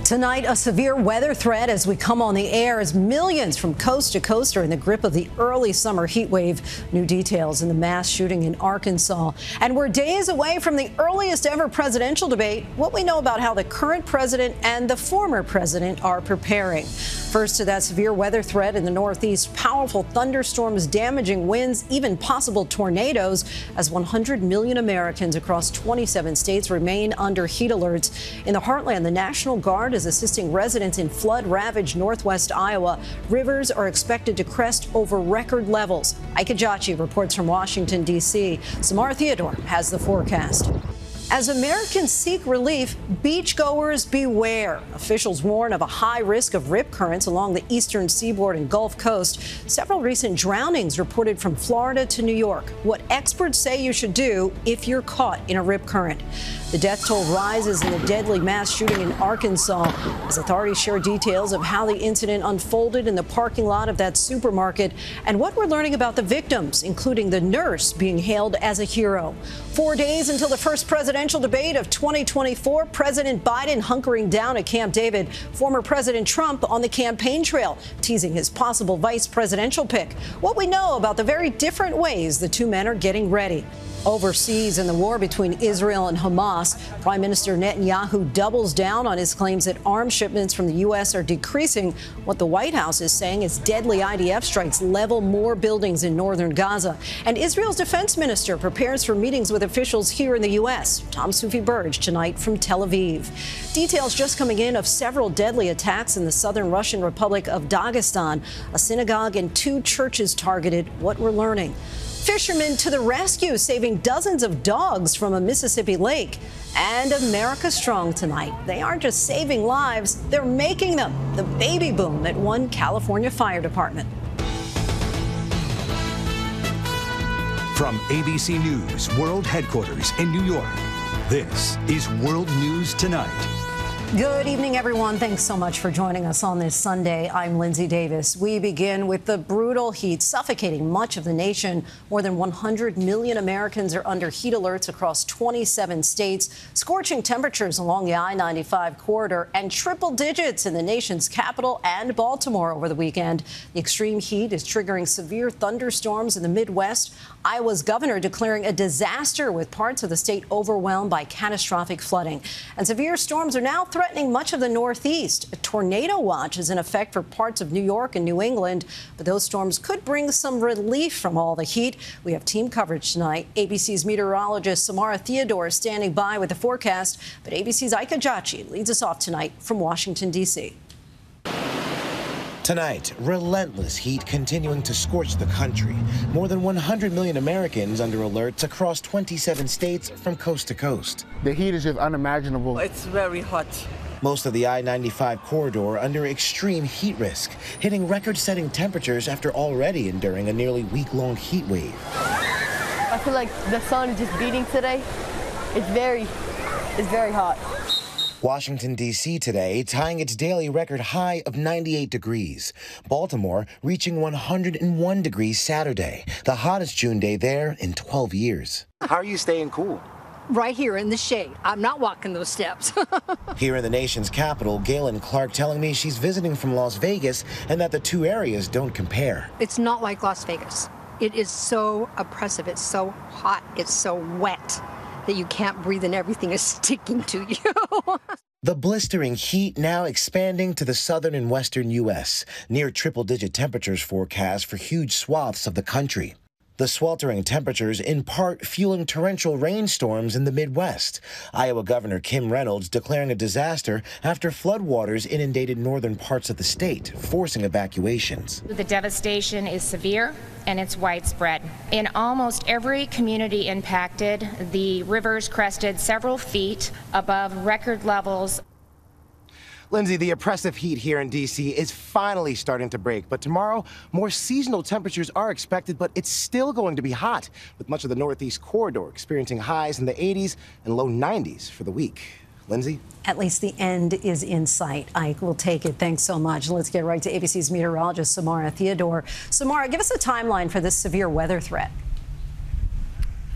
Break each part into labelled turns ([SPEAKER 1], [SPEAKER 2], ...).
[SPEAKER 1] Tonight, a severe weather threat as we come on the air as millions from coast to coast are in the grip of the early summer heat wave. New details in the mass shooting in Arkansas. And we're days away from the earliest ever presidential debate. What we know about how the current president and the former president are preparing. First to that severe weather threat in the Northeast, powerful thunderstorms, damaging winds, even possible tornadoes as 100 million Americans across 27 states remain under heat alerts. In the heartland, the National Guard is assisting residents in flood-ravaged northwest Iowa. Rivers are expected to crest over record levels. Ike Ejiochi reports from Washington, D.C. Samara Theodore has the forecast. As Americans seek relief, beachgoers beware. Officials warn of a high risk of rip currents along the eastern seaboard and Gulf Coast. Several recent drownings reported from Florida to New York. What experts say you should do if you're caught in a rip current. The death toll rises in the deadly mass shooting in Arkansas as authorities share details of how the incident unfolded in the parking lot of that supermarket and what we're learning about the victims, including the nurse being hailed as a hero. 4 days until the first presidential debate of 2024, President Biden hunkering down at Camp David, former President Trump on the campaign trail, teasing his possible vice presidential pick. What we know about the very different ways the two men are getting ready. Overseas, in the war between Israel and Hamas, Prime Minister Netanyahu doubles down on his claims that arms shipments from the U.S. are decreasing. What the White House is saying is deadly IDF strikes level more buildings in northern Gaza. And Israel's defense minister prepares for meetings with officials here in the U.S. Tom Sufi Burge tonight from Tel Aviv. Details just coming in of several deadly attacks in the southern Russian Republic of Dagestan. A synagogue and 2 churches targeted. What we're learning. Fishermen to the rescue, saving dozens of dogs from a Mississippi lake. And America strong tonight. They aren't just saving lives, they're making them. The baby boom at one California fire department.
[SPEAKER 2] From ABC News World Headquarters in New York, this is World News Tonight.
[SPEAKER 1] Good evening, everyone. Thanks so much for joining us on this Sunday. I'm Lindsay Davis. We begin with the brutal heat suffocating much of the nation. More than 100 million Americans are under heat alerts across 27 states, scorching temperatures along the I-95 corridor and triple digits in the nation's capital and Baltimore over the weekend. The extreme heat is triggering severe thunderstorms in the Midwest. Iowa's governor declaring a disaster with parts of the state overwhelmed by catastrophic flooding. And severe storms are now threatening much of the Northeast. A tornado watch is in effect for parts of New York and New England, but those storms could bring some relief from all the heat. We have team coverage tonight. ABC's meteorologist Samara Theodore is standing by with the forecast, but ABC's Ike Ejiochi leads us off tonight from Washington, D.C.
[SPEAKER 3] Tonight, relentless heat continuing to scorch the country. More than 100 million Americans under alerts across 27 states from coast to coast.
[SPEAKER 4] The heat is just unimaginable.
[SPEAKER 5] It's very hot.
[SPEAKER 3] Most of the I-95 corridor under extreme heat risk, hitting record-setting temperatures after already enduring a nearly week-long heat wave.
[SPEAKER 6] I feel like the sun is just beating today. It's very hot.
[SPEAKER 3] Washington, D.C. today, tying its daily record high of 98 degrees. Baltimore reaching 101 degrees Saturday, the hottest June day there in 12 years.
[SPEAKER 7] How are you staying cool?
[SPEAKER 8] Right here in the shade. I'm not walking those steps.
[SPEAKER 3] Here in the nation's capital, Galen Clark telling me she's visiting from Las Vegas and that the two areas don't compare.
[SPEAKER 8] It's not like Las Vegas. It is so oppressive. It's so hot. It's so wet that you can't breathe and everything is sticking to you.
[SPEAKER 3] The blistering heat now expanding to the southern and western U.S., near triple-digit temperatures forecast for huge swaths of the country. The sweltering temperatures in part fueling torrential rainstorms in the Midwest. Iowa Governor Kim Reynolds declaring a disaster after floodwaters inundated northern parts of the state, forcing evacuations.
[SPEAKER 9] The devastation is severe and it's widespread. In almost every community impacted, the rivers crested several feet above record levels.
[SPEAKER 7] Lindsay, the oppressive heat here in D.C. is finally starting to break, but tomorrow, more seasonal temperatures are expected, but it's still going to be hot, with much of the Northeast corridor experiencing highs in the 80s and low 90s for the week. Lindsay?
[SPEAKER 1] At least the end is in sight. Ike, we'll take it. Thanks so much. Let's get right to ABC's meteorologist, Samara Theodore. Samara, give us a timeline for this severe weather threat.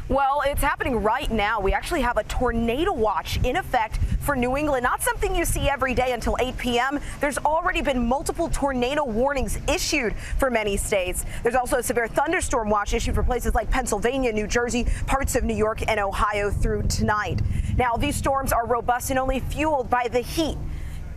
[SPEAKER 5] Well, it's happening right now. We actually have a tornado watch in effect for New England. Not something you see every day until 8 p.m. There's already been multiple tornado warnings issued for many states. There's also a severe thunderstorm watch issued for places like Pennsylvania, New Jersey, parts of New York and Ohio through tonight. Now, these storms are robust and only fueled by the heat.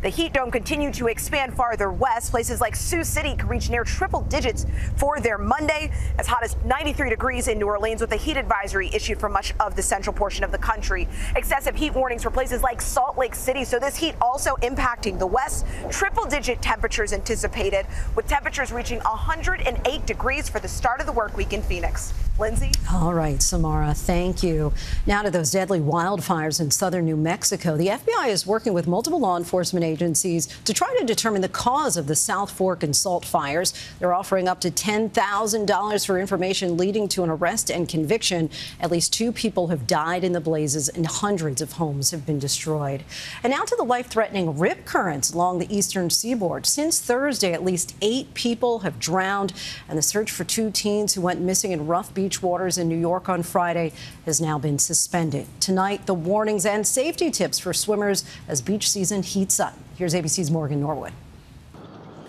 [SPEAKER 5] The heat dome continue to expand farther west. Places like Sioux City can reach near triple digits for their Monday, as hot as 93 degrees in New Orleans, with a heat advisory issued for much of the central portion of the country. Excessive heat warnings for places like Salt Lake City. So this heat also impacting the west. Triple digit temperatures anticipated, with temperatures reaching 108 degrees for the start of the work week in Phoenix. Lindsay?
[SPEAKER 1] All right, Samara, thank you. Now to those deadly wildfires in southern New Mexico. The FBI is working with multiple law enforcement agencies to try to determine the cause of the South Fork and Salt fires. They're offering up to $10,000 for information leading to an arrest and conviction. At least 2 people have died in the blazes and hundreds of homes have been destroyed. And now to the life-threatening rip currents along the eastern seaboard. Since Thursday, at least 8 people have drowned, and the search for 2 teens who went missing in rough beach waters in New York on Friday has now been suspended. Tonight, the warnings and safety tips for swimmers as beach season heats up. Here's ABC's Morgan Norwood.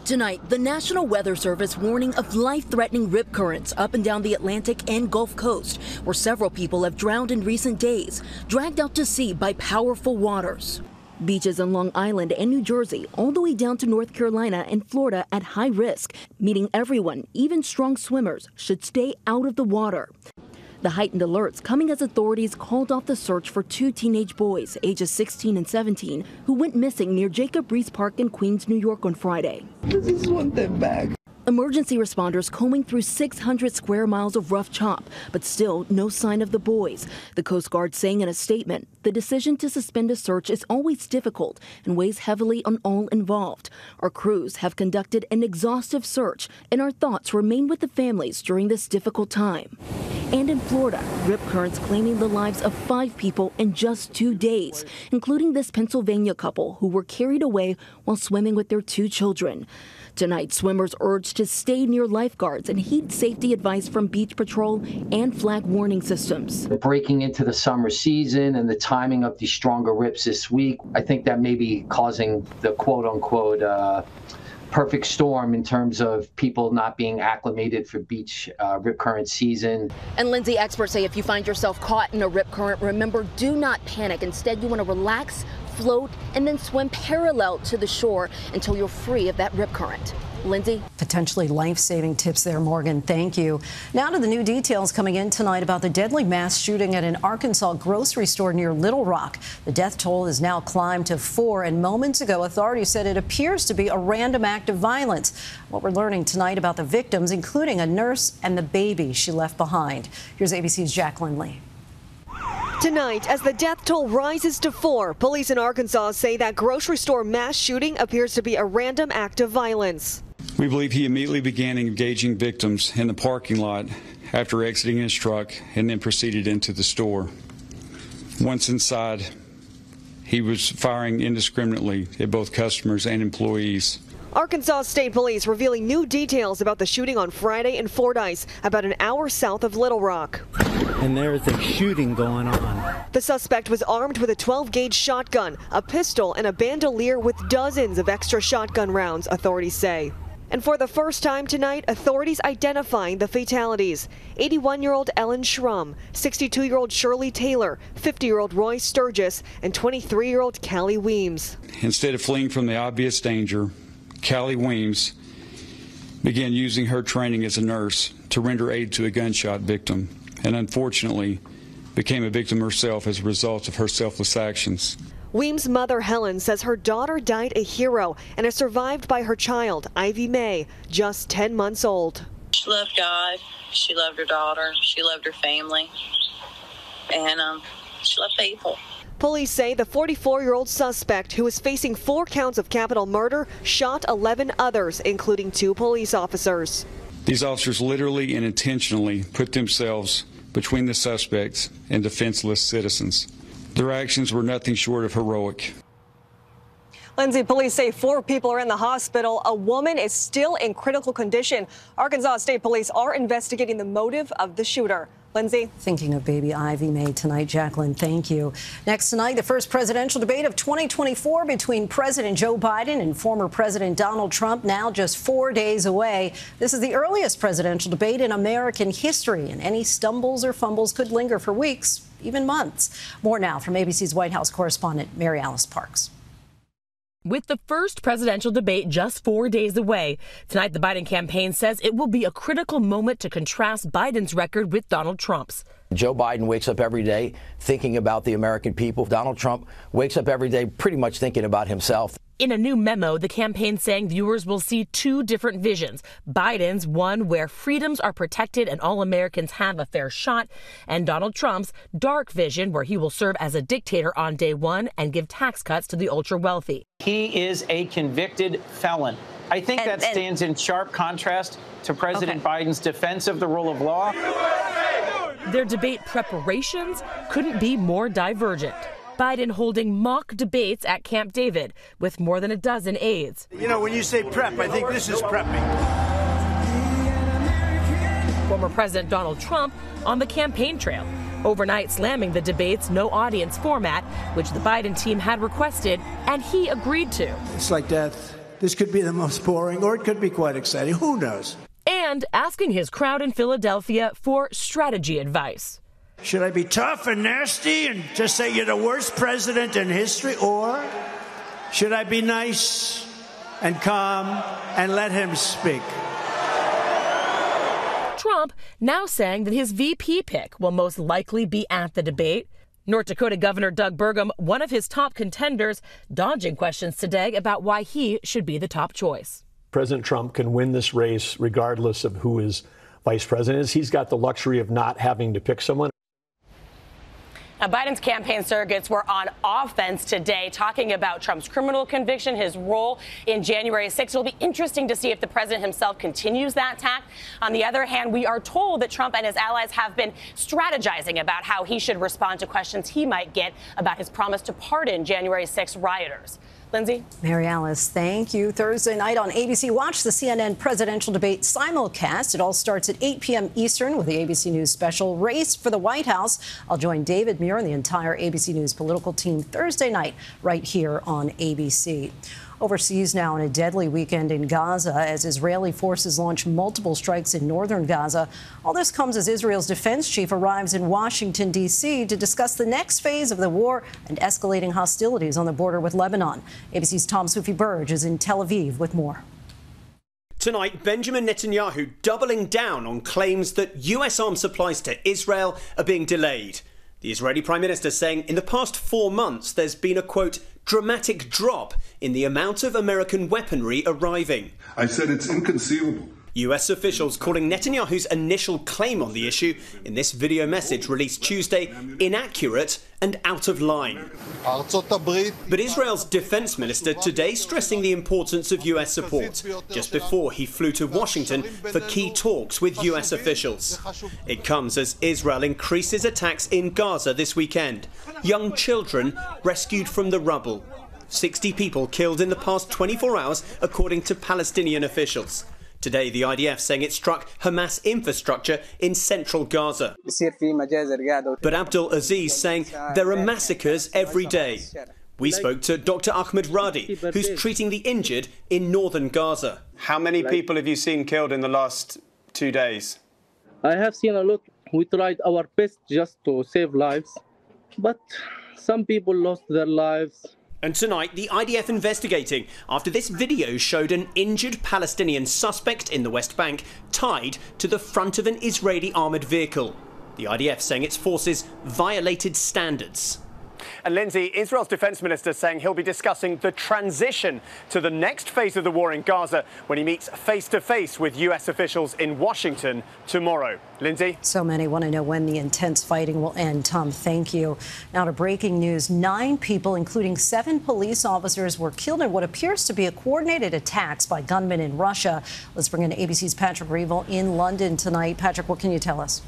[SPEAKER 10] Tonight, the National Weather Service warning of life-threatening rip currents up and down the Atlantic and Gulf Coast, where several people have drowned in recent days, dragged out to sea by powerful waters. Beaches on Long Island and New Jersey, all the way down to North Carolina and Florida at high risk, meaning everyone, even strong swimmers, should stay out of the water. The heightened alerts coming as authorities called off the search for 2 teenage boys, ages 16 and 17, who went missing near Jacob Riis Park in Queens, New York on Friday.
[SPEAKER 11] This is one thing back.
[SPEAKER 10] Emergency responders combing through 600 square miles of rough chop, but still no sign of the boys. The Coast Guard saying in a statement, the decision to suspend a search is always difficult and weighs heavily on all involved. Our crews have conducted an exhaustive search, and our thoughts remain with the families during this difficult time. And in Florida, rip currents claiming the lives of 5 people in just 2 days, including this Pennsylvania couple who were carried away while swimming with their 2 children. Tonight, swimmers urged to stay near lifeguards and heed safety advice from Beach Patrol and flag warning systems.
[SPEAKER 12] Breaking into the summer season and the timing of these stronger rips this week, I think that may be causing the quote-unquote perfect storm in terms of people not being acclimated for beach rip current season.
[SPEAKER 10] And Lindsay, experts say if you find yourself caught in a rip current, remember, do not panic. Instead, you want to relax, float, and then swim parallel to the shore until you're free of that rip current. Lindsay?
[SPEAKER 1] Potentially life-saving tips there, Morgan. Thank you. Now to the new details coming in tonight about the deadly mass shooting at an Arkansas grocery store near Little Rock. The death toll has now climbed to 4, and moments ago, authorities said it appears to be a random act of violence. What we're learning tonight about the victims, including a nurse and the baby she left behind. Here's ABC's Jaclyn Lee.
[SPEAKER 13] Tonight, as the death toll rises to 4, police in Arkansas say that grocery store mass shooting appears to be a random act of violence.
[SPEAKER 14] We believe he immediately began engaging victims in the parking lot after exiting his truck and then proceeded into the store. Once inside, he was firing indiscriminately at both customers and employees.
[SPEAKER 13] Arkansas State Police revealing new details about the shooting on Friday in Fordyce, about an hour south of Little Rock.
[SPEAKER 15] And there is a shooting going on.
[SPEAKER 13] The suspect was armed with a 12-gauge shotgun, a pistol, and a bandolier with dozens of extra shotgun rounds, authorities say. And for the first time tonight, authorities identifying the fatalities. 81-year-old Ellen Schrum, 62-year-old Shirley Taylor, 50-year-old Roy Sturgis, and 23-year-old Callie Weems.
[SPEAKER 14] Instead of fleeing from the obvious danger, Callie Weems began using her training as a nurse to render aid to a gunshot victim, and unfortunately became a victim herself as a result of her selfless actions.
[SPEAKER 13] Weems' mother, Helen, says her daughter died a hero and is survived by her child, Ivy Mae, just 10 months old.
[SPEAKER 16] She loved God, she loved her daughter, she loved her family, and she loved people.
[SPEAKER 13] Police say the 44-year-old suspect, who is facing 4 counts of capital murder, shot 11 others, including 2 police officers.
[SPEAKER 14] These officers literally and intentionally put themselves between the suspects and defenseless citizens. Their actions were nothing short of heroic.
[SPEAKER 13] Lindsay, police say 4 people are in the hospital. A woman is still in critical condition. Arkansas State Police are investigating the motive of the shooter.
[SPEAKER 5] Lindsay?
[SPEAKER 1] Thinking of baby Ivy May tonight, Jaclyn, thank you. Next tonight, the first presidential debate of 2024 between President Joe Biden and former President Donald Trump, now just 4 days away. This is the earliest presidential debate in American history, and any stumbles or fumbles could linger for weeks, even months. More now from ABC's White House correspondent Mary Alice Parks.
[SPEAKER 17] With the first presidential debate just 4 days away, tonight the Biden campaign says it will be a critical moment to contrast Biden's record with Donald Trump's.
[SPEAKER 18] Joe Biden wakes up every day thinking about the American people. Donald Trump wakes up every day pretty much thinking about himself.
[SPEAKER 17] In a new memo, the campaign saying viewers will see two different visions. Biden's, one where freedoms are protected and all Americans have a fair shot, and Donald Trump's dark vision where he will serve as a dictator on day one and give tax cuts to the ultra-wealthy.
[SPEAKER 19] He is a convicted felon. I think that stands in sharp contrast to President Biden's defense of the rule of law.
[SPEAKER 17] Their debate preparations couldn't be more divergent. Biden holding mock debates at Camp David with more than a dozen aides.
[SPEAKER 20] You know, when you say prep, I think this is prepping.
[SPEAKER 17] Former President Donald Trump on the campaign trail, overnight slamming the debate's no audience format, which the Biden team had requested, and he agreed to.
[SPEAKER 20] It's like death. This could be the most boring, or it could be quite exciting. Who knows?
[SPEAKER 17] And asking his crowd in Philadelphia for strategy advice.
[SPEAKER 20] Should I be tough and nasty and just say you're the worst president in history? Or should I be nice and calm and let him speak?
[SPEAKER 17] Trump now saying that his VP pick will most likely be at the debate. North Dakota Governor Doug Burgum, one of his top contenders, dodging questions today about why he should be the top choice.
[SPEAKER 21] President Trump can win this race regardless of who his vice president is. He's got the luxury of not having to pick someone.
[SPEAKER 17] Now, Biden's campaign surrogates were on offense today, talking about Trump's criminal conviction, his role in January 6th. It'll be interesting to see if the president himself continues that tack. On the other hand, we are told that Trump and his allies have been strategizing about how he should respond to questions he might get about his promise to pardon January 6th rioters. Lindsay?
[SPEAKER 1] Mary Alice, thank you. Thursday night on ABC, watch the CNN presidential debate simulcast. It all starts at 8 p.m. Eastern with the ABC News special Race for the White House. I'll join David Muir and the entire ABC News political team Thursday night right here on ABC. Overseas now in a deadly weekend in Gaza as Israeli forces launch multiple strikes in northern Gaza. All this comes as Israel's defense chief arrives in Washington, D.C. to discuss the next phase of the war and escalating hostilities on the border with Lebanon. ABC's Tom Soufi-Burge is in Tel Aviv with more.
[SPEAKER 22] Tonight, Benjamin Netanyahu doubling down on claims that U.S. arms supplies to Israel are being delayed. The Israeli Prime Minister saying in the past 4 months there's been a, quote, dramatic drop in the amount of American weaponry arriving.
[SPEAKER 23] I said it's inconceivable.
[SPEAKER 22] US officials calling Netanyahu's initial claim on the issue in this video message released Tuesday inaccurate and out of line. But Israel's defense minister today stressing the importance of US support just before he flew to Washington for key talks with US officials. It comes as Israel increases attacks in Gaza this weekend. Young children rescued from the rubble. 60 people killed in the past 24 hours, according to Palestinian officials. Today, the IDF saying it struck Hamas infrastructure in central Gaza. But Abdul Aziz saying there are massacres every day. We spoke to Dr. Ahmed Radi, who's treating the injured in northern Gaza. How many people have you seen killed in the last 2 days?
[SPEAKER 24] I have seen a lot. We tried our best just to save lives, but some people lost their lives.
[SPEAKER 22] And tonight, the IDF investigating after this video showed an injured Palestinian suspect in the West Bank tied to the front of an Israeli armoured vehicle. The IDF saying its forces violated standards. And Lindsay, Israel's defense minister saying he'll be discussing the transition to the next phase of the war in Gaza when he meets face-to-face with US officials in Washington tomorrow. Lindsay?
[SPEAKER 1] So many want to know when the intense fighting will end. Tom, thank you. Now to breaking news. 9 people, including 7 police officers, were killed in what appears to be a coordinated attacks by gunmen in Russia. Let's bring in ABC's Patrick Reevell in London tonight. Patrick, what can you tell us?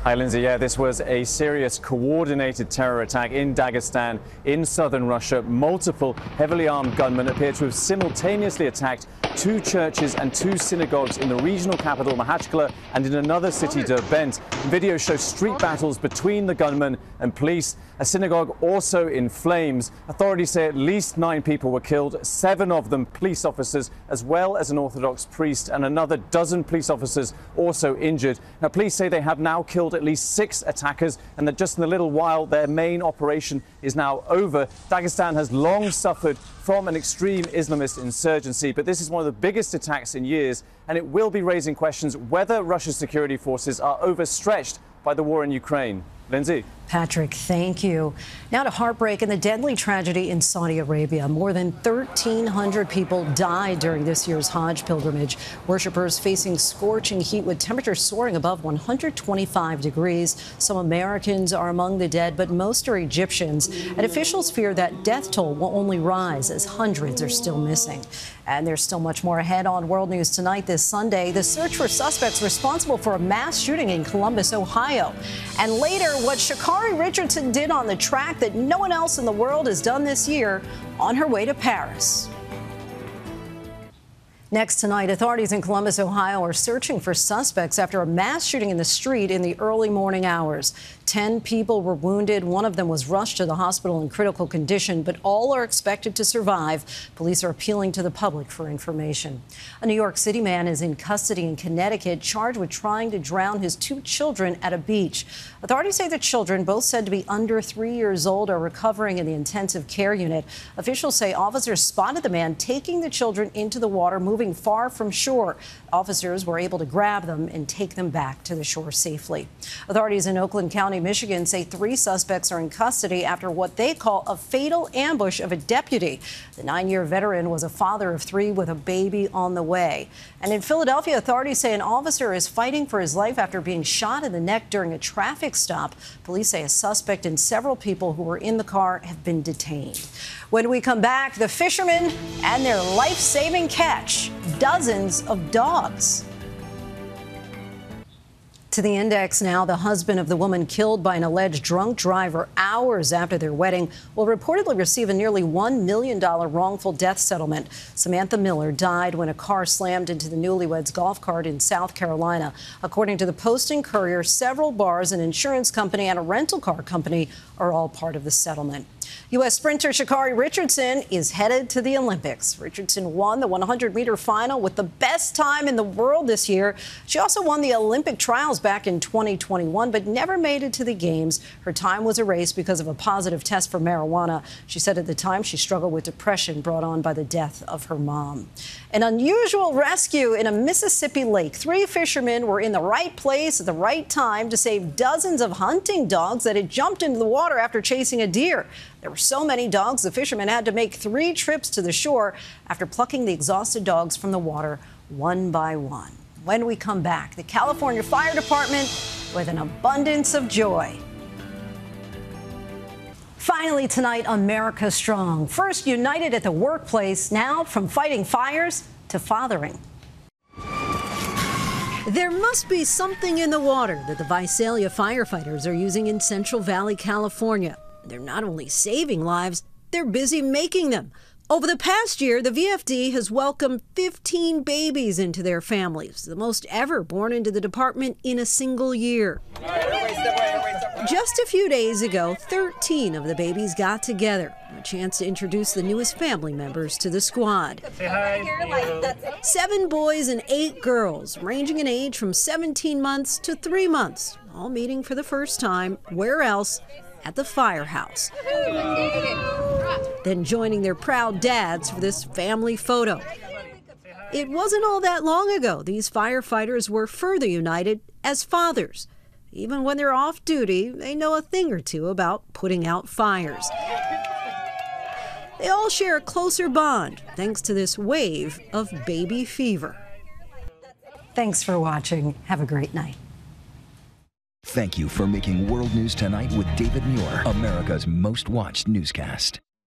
[SPEAKER 2] Hi, Lindsay. Yeah, this was a serious coordinated terror attack in Dagestan in southern Russia. Multiple heavily armed gunmen appear to have simultaneously attacked 2 churches and 2 synagogues in the regional capital, Mahachkala, and in another city, Dept. Videos show street battles between the gunmen and police. A synagogue also in flames. Authorities say at least 9 people were killed, 7 of them police officers, as well as an Orthodox priest, and another dozen police officers also injured. Now, police say they have now killed at least 6 attackers, and that just in a little while their main operation is now over. Dagestan has long suffered from an extreme Islamist insurgency, but this is one of the biggest attacks in years, and it will be raising questions whether Russia's security forces are overstretched by the war in Ukraine. Lindsay.
[SPEAKER 1] Patrick, thank you. Now to heartbreak and the deadly tragedy in Saudi Arabia. More than 1,300 people died during this year's Hajj pilgrimage. Worshippers facing scorching heat with temperatures soaring above 125 degrees. Some Americans are among the dead, but most are Egyptians. And officials fear that death toll will only rise as hundreds are still missing. And there's still much more ahead on World News Tonight this Sunday. The search for suspects responsible for a mass shooting in Columbus, Ohio. And later, what Sha'Carri Richardson did on the track that no one else in the world has done this year on her way to Paris. Next tonight, authorities in Columbus, Ohio are searching for suspects after a mass shooting in the street in the early morning hours. 10 people were wounded. One of them was rushed to the hospital in critical condition, but all are expected to survive. Police are appealing to the public for information. A New York City man is in custody in Connecticut, charged with trying to drown his 2 children at a beach. Authorities say the children, both said to be under 3 years old, are recovering in the intensive care unit. Officials say officers spotted the man taking the children into the water, moving far from shore. Officers were able to grab them and take them back to the shore safely. Authorities in Oakland County, Michigan, say 3 suspects are in custody after what they call a fatal ambush of a deputy. The 9-year veteran was a father of 3 with a baby on the way. And in Philadelphia, authorities say an officer is fighting for his life after being shot in the neck during a traffic stop. Police say a suspect and several people who were in the car have been detained. When we come back, the fishermen and their life-saving catch, dozens of dogs. To the index now, the husband of the woman killed by an alleged drunk driver hours after their wedding will reportedly receive a nearly $1 million wrongful death settlement. Samantha Miller died when a car slammed into the newlyweds' golf cart in South Carolina. According to the Post and Courier, several bars, an insurance company, and a rental car company are all part of the settlement. U.S. sprinter Sha'Carri Richardson is headed to the Olympics. Richardson won the 100-meter final with the best time in the world this year. She also won the Olympic trials back in 2021, but never made it to the games. Her time was erased because of a positive test for marijuana. She said at the time she struggled with depression brought on by the death of her mom. An unusual rescue in a Mississippi lake. 3 fishermen were in the right place at the right time to save dozens of hunting dogs that had jumped into the water after chasing a deer. There were so many dogs, the fishermen had to make 3 trips to the shore after plucking the exhausted dogs from the water one by one. When we come back, the California Fire Department with an abundance of joy. Finally tonight, America Strong. First united at the workplace, now from fighting fires to fathering. There must be something in the water that the Visalia firefighters are using in Central Valley, California. They're not only saving lives, they're busy making them. Over the past year, the VFD has welcomed 15 babies into their families, the most ever born into the department in a single year. Just a few days ago, 13 of the babies got together, a chance to introduce the newest family members to the squad. 7 boys and 8 girls, ranging in age from 17 months to 3 months, all meeting for the first time. Where else? At the firehouse. Then joining their proud dads for this family photo. It wasn't all that long ago these firefighters were further united as fathers. Even when they're off duty, they know a thing or two about putting out fires. They all share a closer bond thanks to this wave of baby fever. Thanks for watching. Have a great night.
[SPEAKER 4] Thank you for making World News Tonight with David Muir America's most watched newscast.